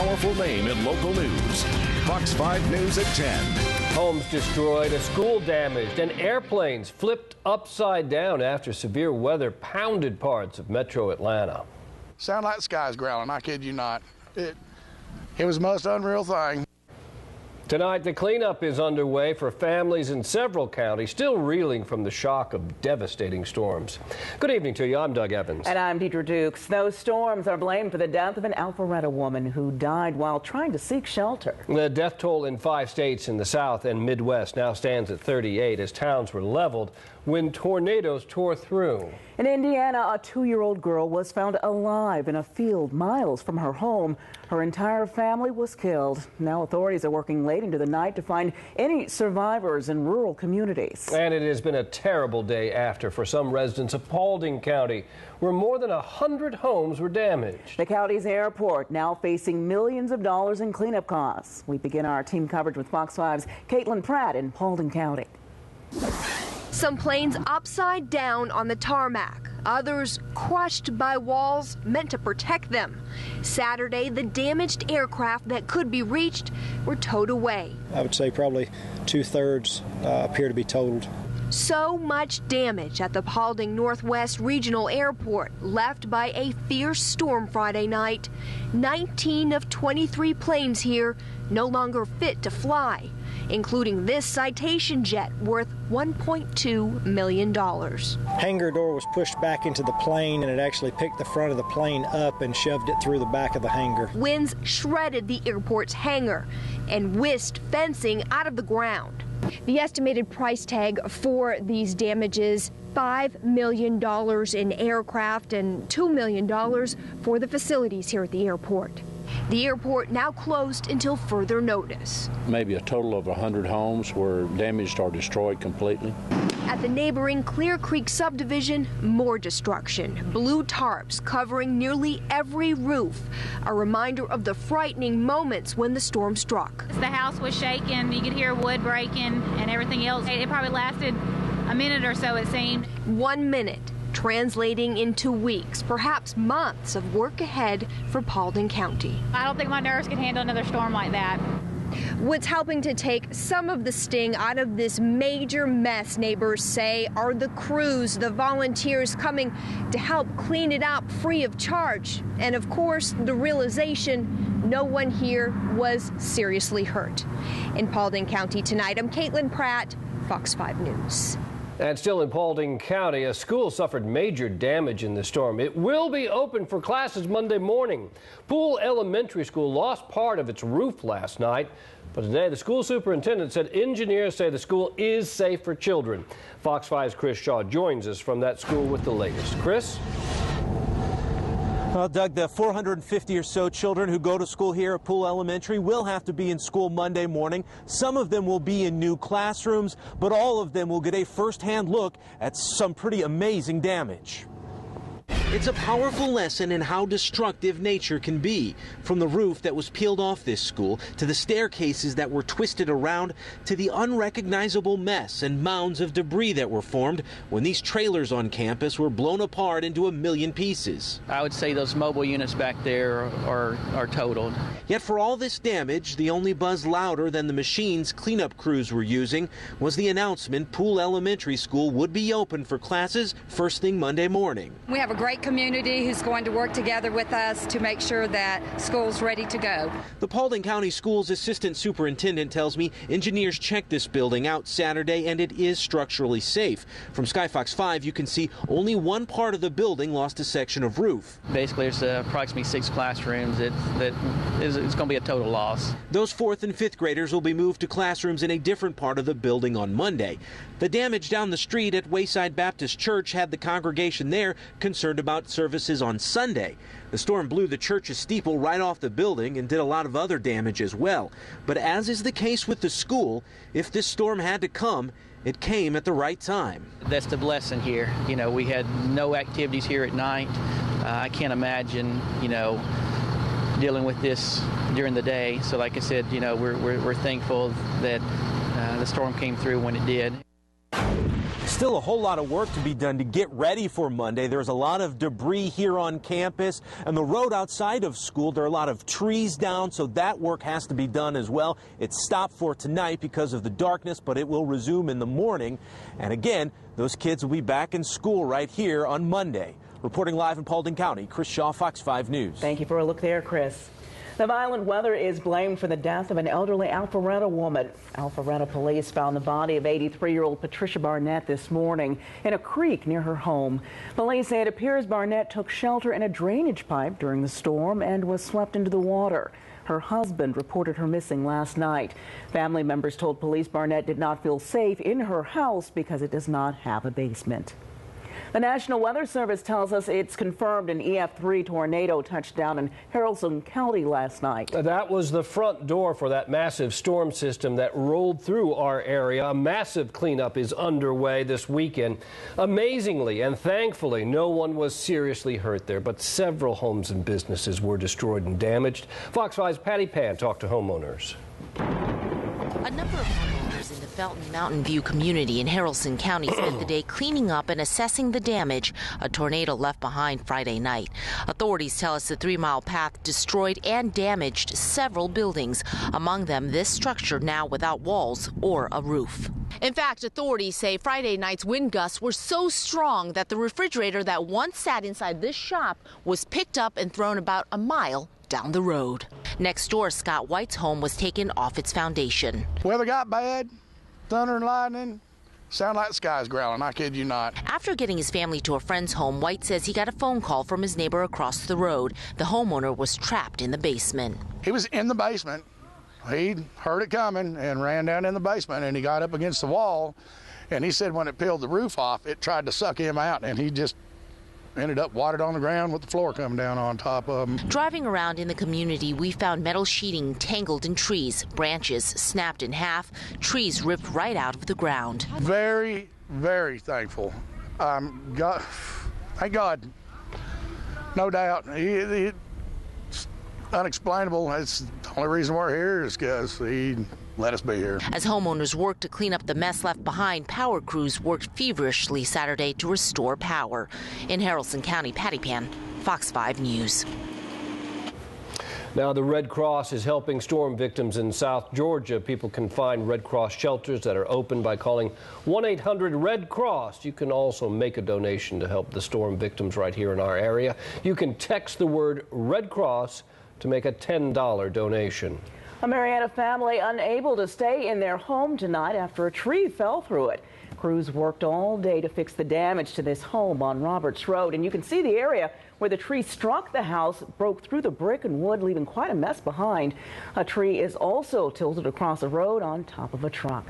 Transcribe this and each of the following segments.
powerful name in local news. Fox 5 News at 10. Homes destroyed, a school damaged, and airplanes flipped upside down after severe weather pounded parts of metro Atlanta. Sound like the sky's growling, I kid you not. It was the most unreal thing. Tonight, the cleanup is underway for families in several counties still reeling from the shock of devastating storms. Good evening to you. I'm Doug Evans. And I'm Deidre Dukes. Snowstorms are blamed for the death of an Alpharetta woman who died while trying to seek shelter. The death toll in 5 states in the South and Midwest now stands at 38 as towns were leveled when tornadoes tore through. In Indiana, a 2-year-old girl was found alive in a field miles from her home. Her entire family was killed. Now authorities are working late into the night to find any survivors in rural communities. And it has been a terrible day after for some residents of Paulding County, where more than 100 homes were damaged. The county's airport now facing millions of dollars in cleanup costs. We begin our team coverage with Fox 5's Caitlin Pratt in Paulding County. Some planes upside down on the tarmac, others crushed by walls meant to protect them. Saturday, the damaged aircraft that could be reached were towed away. I would say probably 2/3 appear to be totaled. So much damage at the Paulding Northwest Regional Airport left by a fierce storm Friday night. 19 of 23 planes here no longer fit to fly, including this Citation jet worth $1.2 million. Hangar door was pushed back into the plane, and it actually picked the front of the plane up and shoved it through the back of the hangar. Winds shredded the airport's hangar and whisked fencing out of the ground. The estimated price tag for these damages, $5 million in aircraft and $2 million for the facilities here at the airport. The airport now closed until further notice. Maybe a total of 100 homes were damaged or destroyed completely. At the neighboring Clear Creek subdivision, more destruction. Blue tarps covering nearly every roof. A reminder of the frightening moments when the storm struck. The house was shaking, you could hear wood breaking and everything else. It probably lasted a minute or so, it seemed. 1 minute, translating into weeks, perhaps months of work ahead for Paulding County. I don't think my nerves can handle another storm like that. What's helping to take some of the sting out of this major mess, neighbors say, are the crews, the volunteers coming to help clean it up free of charge. And of course, the realization no one here was seriously hurt. In Paulding County tonight, I'm Caitlin Pratt, Fox 5 News. And still in Paulding County, a school suffered major damage in the storm. It will be open for classes Monday morning. Poole Elementary School lost part of its roof last night, but today the school superintendent said engineers say the school is safe for children. Fox 5's Chris Shaw joins us from that school with the latest. Chris? Well, Doug, the 450 or so children who go to school here at Poole Elementary will have to be in school Monday morning. Some of them will be in new classrooms, but all of them will get a first-hand look at some pretty amazing damage. It's a powerful lesson in how destructive nature can be. From the roof that was peeled off this school, to the staircases that were twisted around, to the unrecognizable mess and mounds of debris that were formed when these trailers on campus were blown apart into a million pieces. I would say those mobile units back there are totaled. Yet for all this damage, the only buzz louder than the machines cleanup crews were using was the announcement Poole Elementary School would be open for classes first thing Monday morning. We have a great community who's going to work together with us to make sure that school's ready to go. The Paulding County Schools Assistant Superintendent tells me engineers checked this building out Saturday and it is structurally safe. From Skyfox 5, you can see only one part of the building lost a section of roof. Basically, there's approximately 6 classrooms. It's going to be a total loss. Those 4th and 5th graders will be moved to classrooms in a different part of the building on Monday. The damage down the street at Wayside Baptist Church had the congregation there concerned about services on Sunday. The storm blew the church's steeple right off the building and did a lot of other damage as well. But as is the case with the school, if this storm had to come, it came at the right time. That's the blessing here. You know, we had no activities here at night. I can't imagine, dealing with this during the day. So like I said, we're thankful that the storm came through when it did. Still a whole lot of work to be done to get ready for Monday. There's a lot of debris here on campus and the road outside of school. There are a lot of trees down, so that work has to be done as well. It's stopped for tonight because of the darkness, but it will resume in the morning. And again, those kids will be back in school right here on Monday. Reporting live in Paulding County, Chris Shaw, Fox 5 News. Thank you for a look there, Chris. The violent weather is blamed for the death of an elderly Alpharetta woman. Alpharetta police found the body of 83-year-old Patricia Barnett this morning in a creek near her home. Police say it appears Barnett took shelter in a drainage pipe during the storm and was swept into the water. Her husband reported her missing last night. Family members told police Barnett did not feel safe in her house because it does not have a basement. The National Weather Service tells us it's confirmed an EF3 tornado touched down in Haralson County last night. That was the front door for that massive storm system that rolled through our area. A massive cleanup is underway this weekend. Amazingly and thankfully, no one was seriously hurt there, but several homes and businesses were destroyed and damaged. Fox 5's Patty Pan talked to homeowners. A number of homeowners in the Felton Mountain View community in Haralson County spent the day cleaning up and assessing the damage a tornado left behind Friday night. Authorities tell us the 3-mile path destroyed and damaged several buildings, among them this structure now without walls or a roof. In fact, authorities say Friday night's wind gusts were so strong that the refrigerator that once sat inside this shop was picked up and thrown about a mile down the road. Next door, Scott White's home was taken off its foundation. Weather got bad, thunder and lightning, sound like the sky's growling, I kid you not. After getting his family to a friend's home, White says he got a phone call from his neighbor across the road. The homeowner was trapped in the basement. He was in the basement. He heard it coming and ran down in the basement, and he got up against the wall, and he said when it peeled the roof off, it tried to suck him out, and he just ended up watered on the ground with the floor coming down on top of him. Driving around in the community, we found metal sheeting tangled in trees, branches snapped in half, trees ripped right out of the ground. Very, very thankful. Thank God. No doubt. It's unexplainable. It's the only reason we're here is because he let us be here. As homeowners work to clean up the mess left behind, power crews worked feverishly Saturday to restore power. In Haralson County, Patty Pan, Fox 5 News. Now, the Red Cross is helping storm victims in South Georgia. People can find Red Cross shelters that are open by calling 1-800-RED-CROSS. You can also make a donation to help the storm victims right here in our area. You can text the word Red Cross to make a $10 donation. A Marietta family unable to stay in their home tonight after a tree fell through it. Crews worked all day to fix the damage to this home on Roberts Road, and you can see the area where the tree struck the house, broke through the brick and wood, leaving quite a mess behind. A tree is also tilted across the road on top of a truck.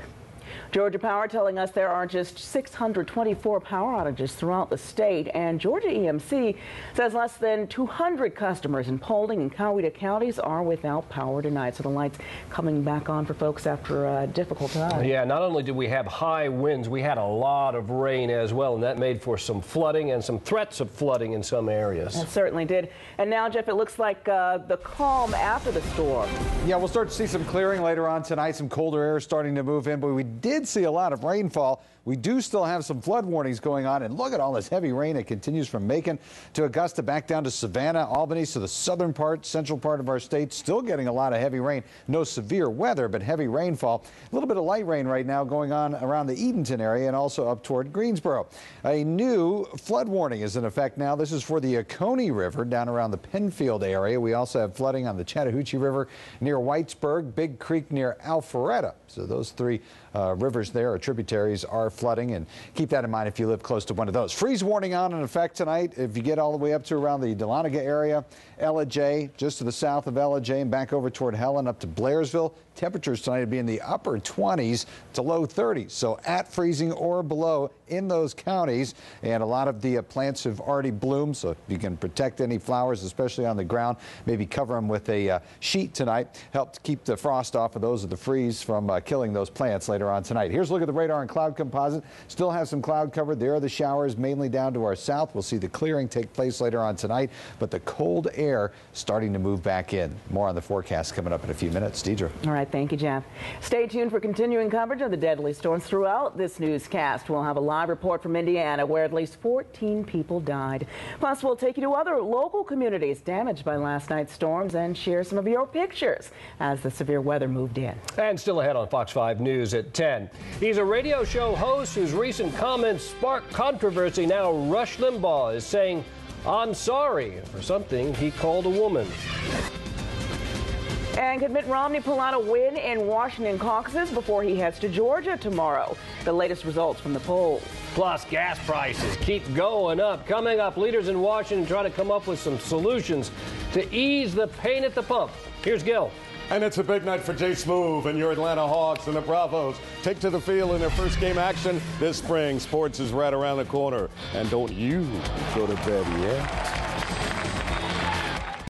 Georgia Power telling us there are just 624 power outages throughout the state, and Georgia EMC says less than 200 customers in Paulding and Coweta counties are without power tonight. So the lights coming back on for folks after a difficult time. Yeah, not only did we have high winds, we had a lot of rain as well, and that made for some flooding and some threats of flooding in some areas. It certainly did. And now, Jeff, it looks like the calm after the storm. Yeah, we'll start to see some clearing later on tonight. Some colder air starting to move in, but we did see a lot of rainfall. We do still have some flood warnings going on, and look at all this heavy rain. It continues from Macon to Augusta, back down to Savannah, Albany, so the southern part, central part of our state, still getting a lot of heavy rain. No severe weather, but heavy rainfall. A little bit of light rain right now going on around the Edenton area and also up toward Greensboro. A new flood warning is in effect now. This is for the Oconee River down around the Penfield area. We also have flooding on the Chattahoochee River near Whitesburg, Big Creek near Alpharetta. So those three rivers there, or tributaries, are flooding, and keep that in mind if you live close to one of those. Freeze warning on in effect tonight if you get all the way up to around the Dahlonega area, Ellijay, just to the south of Ellijay and back over toward Helen up to Blairsville. Temperatures tonight would be in the upper 20s to low 30s, so at freezing or below in those counties. And a lot of the plants have already bloomed, so if you can protect any flowers, especially on the ground, maybe cover them with a sheet tonight. Help to keep the frost off of those, of the freeze from killing those plants later on tonight. Here's a look at the radar and cloud composite. Still have some cloud cover. There are the showers mainly down to our south. We'll see the clearing take place later on tonight, but the cold air starting to move back in. More on the forecast coming up in a few minutes. Deidre. All right, thank you, Jeff. Stay tuned for continuing coverage of the deadly storms throughout this newscast. We'll have a live live report from Indiana, where at least 14 people died. Plus, we'll take you to other local communities damaged by last night's storms and share some of your pictures as the severe weather moved in. And still ahead on Fox 5 News at 10. He's a radio show host whose recent comments sparked controversy. Now Rush Limbaugh is saying, "I'm sorry" for something he called a woman. And could Mitt Romney pull out a win in Washington caucuses before he heads to Georgia tomorrow? The latest results from the polls. Plus, gas prices keep going up. Coming up, leaders in Washington try to come up with some solutions to ease the pain at the pump. Here's Gil. And it's a big night for Jay Smoove and your Atlanta Hawks, and the Bravos take to the field in their first game action this spring. Sports is right around the corner. And don't you go to bed yet.